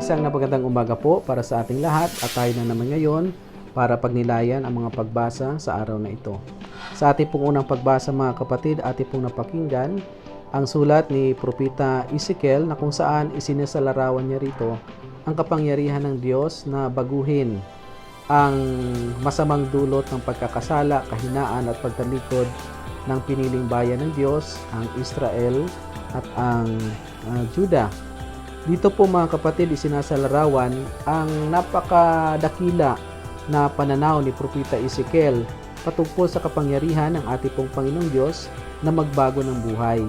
Isang napagandang umaga po para sa ating lahat at tayo na naman ngayon para pagnilayan ang mga pagbasa sa araw na ito. Sa ating pong unang pagbasa mga kapatid, ating pong napakinggan ang sulat ni Propeta Ezekiel na kung saan isinasalarawan niya rito ang kapangyarihan ng Diyos na baguhin ang masamang dulot ng pagkakasala, kahinaan at pagtalikod ng piniling bayan ng Diyos, ang Israel at ang Juda. Dito po mga kapatid, isinasalarawan ang napakadakila na pananaw ni Propeta Ezekiel patungkol sa kapangyarihan ng ating pong Panginoong Diyos na magbago ng buhay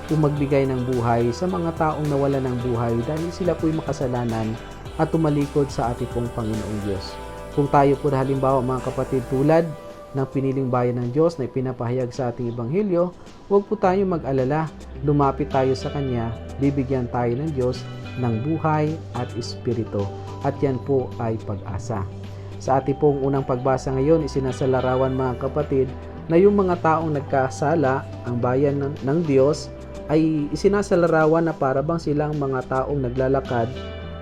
o magbigay ng buhay sa mga taong nawala ng buhay dahil sila po'y makasalanan at tumalikod sa ating pong Panginoong Diyos. Kung tayo po halimbawa mga kapatid tulad ng piniling bayan ng Diyos na ipinapahayag sa ating Ebanghelyo, huwag po tayo mag-alala, lumapit tayo sa Kanya, bibigyan tayo ng Diyos ng buhay at espiritu, at yan po ay pag-asa. Sa ating pong unang pagbasa ngayon, isinasalarawan mga kapatid na yung mga taong nagkasala, ang bayan ng Diyos, ay isinasalarawan na para bang silang mga taong naglalakad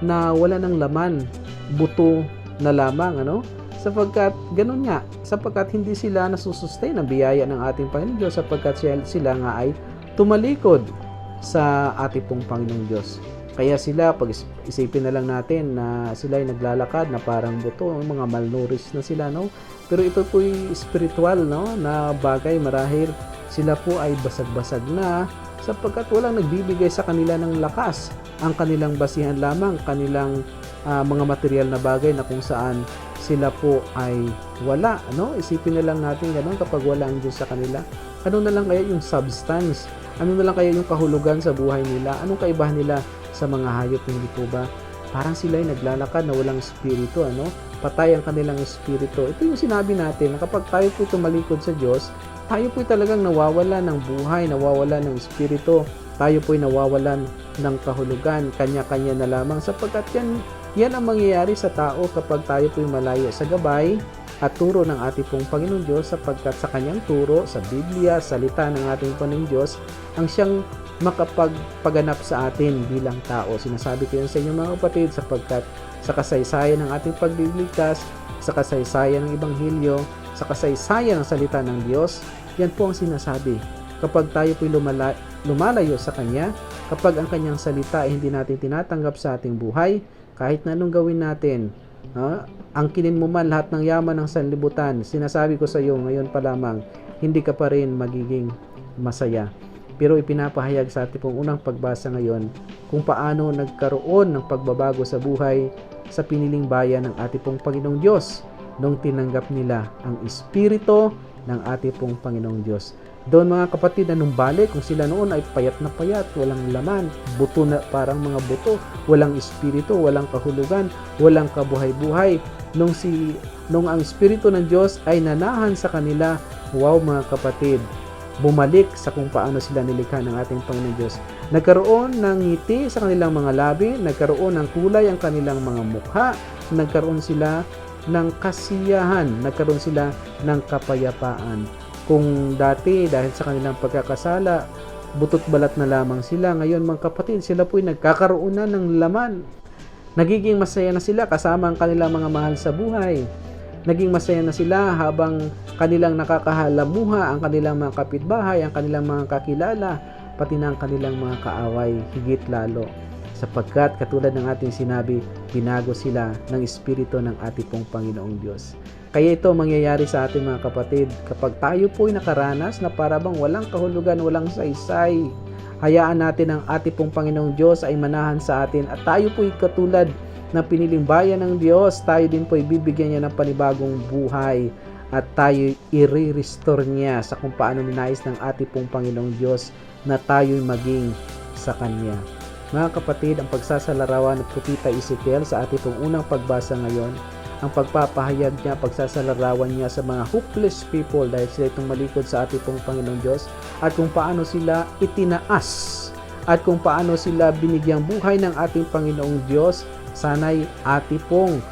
na wala ng laman, buto na lamang, sapagkat ganun nga, sapagkat hindi sila nasusustain ng biyaya ng ating Panginoong Diyos, sapagkat sila nga ay tumalikod sa ating pong Panginoong Diyos. Kaya sila, pag isipin na lang natin na sila ay naglalakad na parang buto, mga malnourished na sila, pero ito po'y spiritual, na bagay, marahil sila po ay basag-basag na sapagkat walang nagbibigay sa kanila ng lakas. Ang kanilang basihan lamang, kanilang mga material na bagay na kung saan sila po ay wala. Isipin na lang natin ganun, kapag wala ang Diyos sa kanila, ano na lang kaya yung substance? Ano na lang kaya yung kahulugan sa buhay nila? Anong kaibahan nila sa mga hayop, hindi po ba? Parang sila ay naglalakad na walang espiritu, patay ang kanilang espiritu. Ito yung sinabi natin na kapag tayo po tumalikod sa Diyos, tayo po talagang nawawala ng buhay, nawawala ng espiritu, tayo po nawawalan ng kahulugan, kanya-kanya na lamang, sapagkat yan ang mangyayari sa tao kapag tayo po malayo sa gabay at turo ng ating pong Panginoon Diyos, sapagkat sa kanyang turo, sa Biblia, salita ng ating Panginoon Diyos, ang siyang makapagpaganap sa atin bilang tao. Sinasabi ko yan sa inyo mga kapatid, sapagkat sa kasaysayan ng ating pagliligtas, sa kasaysayan ng Ebanghelyo, sa kasaysayan ng salita ng Diyos, yan po ang sinasabi. Kapag tayo po'y lumalayo sa Kanya, kapag ang Kanyang salita ay hindi natin tinatanggap sa ating buhay, kahit na anong gawin natin, angkinin mo man lahat ng yaman ng sanlibutan, sinasabi ko sa iyo ngayon pa lamang, hindi ka pa rin magiging masaya. Pero ipinapahayag sa ating pong unang pagbasa ngayon kung paano nagkaroon ng pagbabago sa buhay sa piniling bayan ng ating pong Panginoong Diyos nung tinanggap nila ang Espiritu ng ating pong Panginoong Diyos. Doon mga kapatid, anong balik kung sila noon ay payat na payat, walang laman, buto na parang mga buto, walang espiritu, walang kahulugan, walang kabuhay-buhay. Nung ang Espiritu ng Diyos ay nanahan sa kanila, wow mga kapatid, bumalik sa kung paano sila nilikha ng ating Panginoon Diyos. Nagkaroon ng ngiti sa kanilang mga labi, nagkaroon ng kulay ang kanilang mga mukha, nagkaroon sila ng kasiyahan, nagkaroon sila ng kapayapaan. Kung dati dahil sa kanilang pagkakasala, butot balat na lamang sila, ngayon mga kapatid, sila po'y nagkakaroon na ng laman. Nagiging masaya na sila kasama ang kanilang mga mahal sa buhay. Naging masaya na sila habang kanilang nakakahalamuha ang kanilang mga kapitbahay, ang kanilang mga kakilala, pati na ang kanilang mga kaaway, higit lalo. Sapagkat katulad ng ating sinabi, binago sila ng Espiritu ng ating pong Panginoong Diyos. Kaya ito mangyayari sa ating mga kapatid kapag tayo po'y nakaranas na parabang walang kahulugan, walang saysay. Hayaan natin ang ating pong Panginoong Diyos ay manahan sa atin at tayo po'y katulad na piniling bayan ng Diyos, tayo din po'y bibigyan niya ng panibagong buhay at tayo i-restore niya sa kung paano ninais ng ating pong Panginoong Diyos na tayo'y maging sa Kanya. Mga kapatid, ang pagsasalarawan ng Propeta Ezekiel sa ating pong unang pagbasa ngayon, ang pagpapahayag niya, pagsasalarawan niya sa mga hopeless people dahil sila itong malikod sa ating pong Panginoong Diyos at kung paano sila itinaas at kung paano sila binigyang buhay ng ating Panginoong Diyos. Sana'y ating pong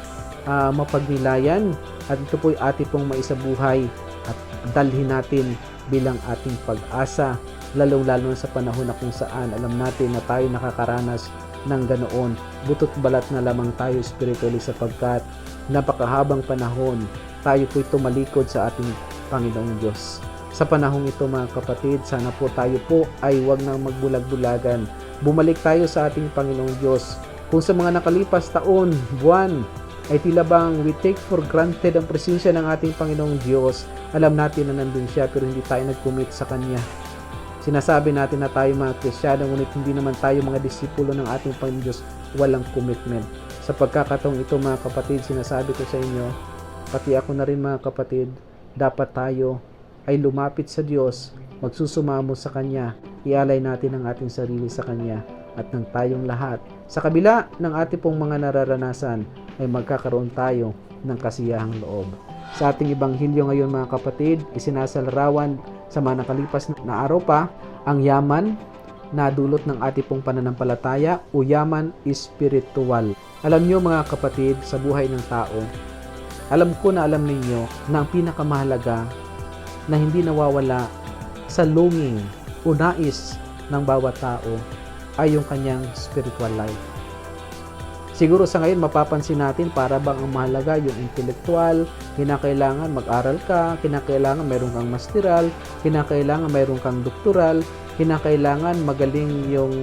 mapagnilayan at ito po'y ating pong maisabuhay at dalhin natin bilang ating pag-asa, lalong-lalo sa panahon na kung saan alam natin na tayo nakakaranas ng ganoon. Butot balat na lamang tayo spiritually sapagkat napakahabang panahon tayo po'y tumalikod sa ating Panginoong Diyos. Sa panahong ito mga kapatid, sana po tayo po ay huwag nang magbulag-bulagan. Bumalik tayo sa ating Panginoong Diyos. Kung sa mga nakalipas taon, buwan, ay tila bang we take for granted ang presensya ng ating Panginoong Diyos, alam natin na nandun siya pero hindi tayo nag-commit sa Kanya. Sinasabi natin na tayo mga Kristiyano, ngunit hindi naman tayo mga disipulo ng ating Panginoong Diyos, walang commitment. Sa pagkakataong ito mga kapatid, sinasabi ko sa inyo, pati ako na rin mga kapatid, dapat tayo ay lumapit sa Diyos, magsusumamo sa Kanya, ialay natin ang ating sarili sa Kanya, at nang tayong lahat, sa kabila ng ating pong mga nararanasan, ay magkakaroon tayo ng kasiyahang loob. Sa ating Ebanghelyo ngayon mga kapatid, isinasalarawan sa mga nakalipas na araw pa, ang yaman na dulot ng ating pong pananampalataya o yaman espiritual. Alam nyo mga kapatid, sa buhay ng tao, alam ko na alam ninyo na ang pinakamahalaga na hindi nawawala sa longing o nais ng bawat tao ay yung kanyang spiritual life. Siguro sa ngayon mapapansin natin para bang ang mahalaga yung intellectual, kinakailangan mag-aral ka, kinakailangan mayroon kang masteral, kinakailangan mayroon kang doktoral, kinakailangan magaling yung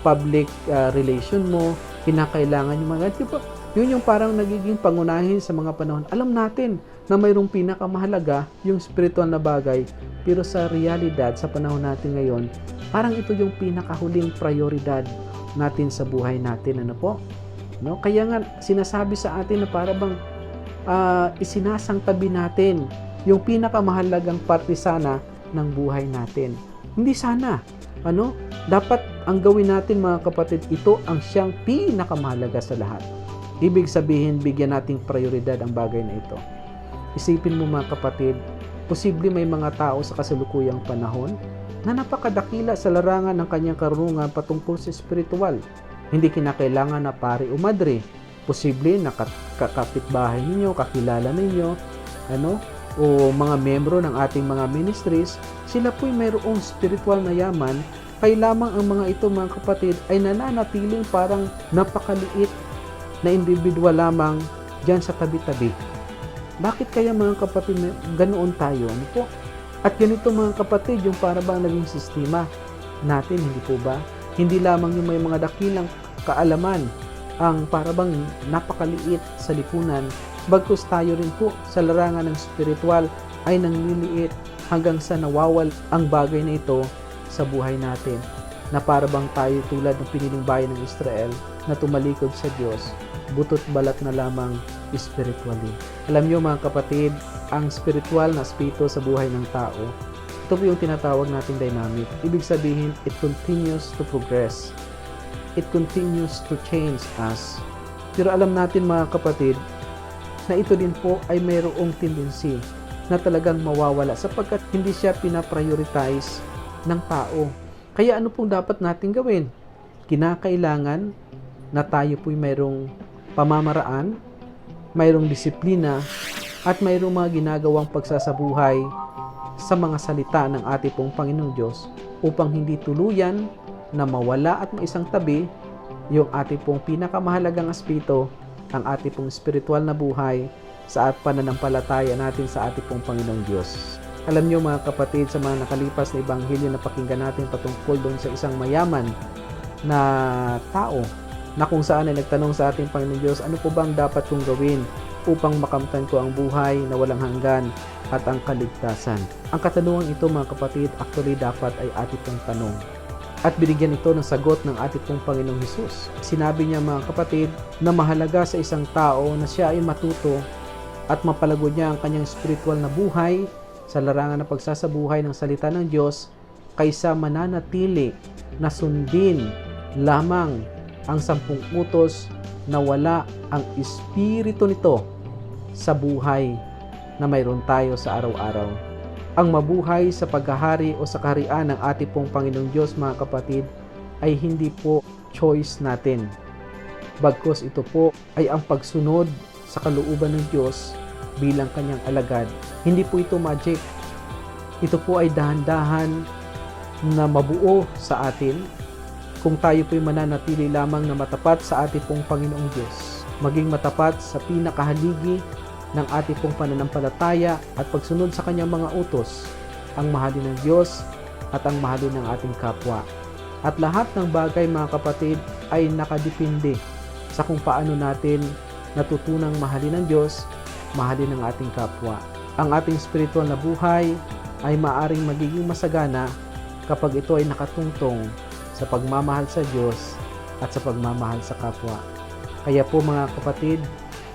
public relation mo, kinakailangan yung mga tipo. Yun yung parang nagiging pangunahin sa mga panahon. Alam natin na mayroong pinakamahalaga yung spiritual na bagay, pero sa realidad sa panahon natin ngayon, parang ito yung pinakahuling prioridad natin sa buhay natin. Ano po? No? Kaya nga sinasabi sa atin na para bang isinasangtabi natin yung pinakamahalagang parte sana ng buhay natin. Hindi sana. Ano? Dapat ang gawin natin mga kapatid, ito ang siyang pinakamahalaga sa lahat. Ibig sabihin, bigyan nating prioridad ang bagay na ito. Isipin mo mga kapatid, posible may mga tao sa kasalukuyang panahon na napakadakila sa larangan ng kanyang karunungan patungkol sa spiritual. Hindi kinakailangan na pare o madre. Posible na kakapitbahay ninyo, kakilala ninyo, o mga membro ng ating mga ministries, sila po'y mayroong spiritual na yaman, kaya lamang ang mga ito mga kapatid ay nananatiling parang napakaliit na individual lamang dyan sa tabi-tabi. Bakit kaya mga kapatid ganoon tayo? Ano po? At ganito mga kapatid, yung para bang naging sistema natin, hindi po ba? Hindi lamang yung may mga dakilang kaalaman ang parabang napakaliit sa lipunan, bagkus tayo rin po sa larangan ng spiritual ay nangliliit hanggang sa nawawal ang bagay na ito sa buhay natin, na parabang tayo tulad ng piniling bayan ng Israel na tumalikod sa Diyos, butot balat na lamang spiritually. Alam nyo mga kapatid, ang spiritual na aspeto sa buhay ng tao, ito po yung tinatawag nating dynamic. Ibig sabihin, it continues to progress. It continues to change us. Pero alam natin mga kapatid, na ito din po ay mayroong tendency na talagang mawawala sapagkat hindi siya pinaprioritize ng tao. Kaya ano pong dapat natin gawin? Kinakailangan na tayo po'y mayroong pamamaraan, mayroong disiplina, at mayroong mga ginagawang pagsasabuhay sa mga salita ng ating pong Panginoong Diyos upang hindi tuluyan na mawala at maisang tabi yung ating pong pinakamahalagang aspeto, ang ating pong spiritual na buhay sa pananampalataya natin sa ating pong Panginoong Diyos. Alam niyo mga kapatid, sa mga nakalipas na ebanghelyo na pakinggan natin patungkol doon sa isang mayaman na tao na kung saan ay nagtanong sa ating Panginoong Diyos, ano po bang dapat kong gawin upang makamtan ko ang buhay na walang hanggan at ang kaligtasan? Ang katanungan ito mga kapatid, actually dapat ay ating pong tanong. At binigyan ito ng sagot ng ating pong Panginoong Hesus. Sinabi niya mga kapatid na mahalaga sa isang tao na siya ay matuto at mapalagod niya ang kanyang spiritual na buhay sa larangan ng pagsasabuhay ng salita ng Diyos kaysa mananatili na sundin lamang ang 10 utos na wala ang espiritu nito sa buhay na mayroon tayo sa araw-araw. Ang mabuhay sa paghahari o sa kaharian ng ating pong Panginoong Diyos mga kapatid ay hindi po choice natin. Bagkus ito po ay ang pagsunod sa kalooban ng Diyos bilang kanyang alagad. Hindi po ito magic. Ito po ay dahan-dahan na mabuo sa atin kung tayo po'y mananatili lamang na matapat sa ating pong Panginoong Diyos, maging matapat sa pinakahaligi ng ating pong pananampalataya at pagsunod sa kanyang mga utos, ang mahalin ng Diyos at ang mahalin ng ating kapwa. At lahat ng bagay, mga kapatid, ay nakadepende sa kung paano natin natutunang mahalin ng Diyos, mahalin ng ating kapwa. Ang ating spiritual na buhay ay maaring magiging masagana kapag ito ay nakatungtong sa pagmamahal sa Diyos at sa pagmamahal sa kapwa. Kaya po mga kapatid,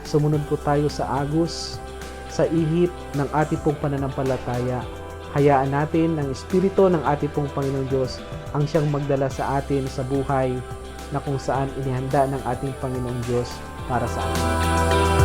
sumunod po tayo sa agos, sa ihip ng ating pong pananampalataya. Hayaan natin ang Espiritu ng ating pong Panginoong Diyos ang siyang magdala sa atin sa buhay na kung saan inihanda ng ating Panginoong Diyos para sa atin.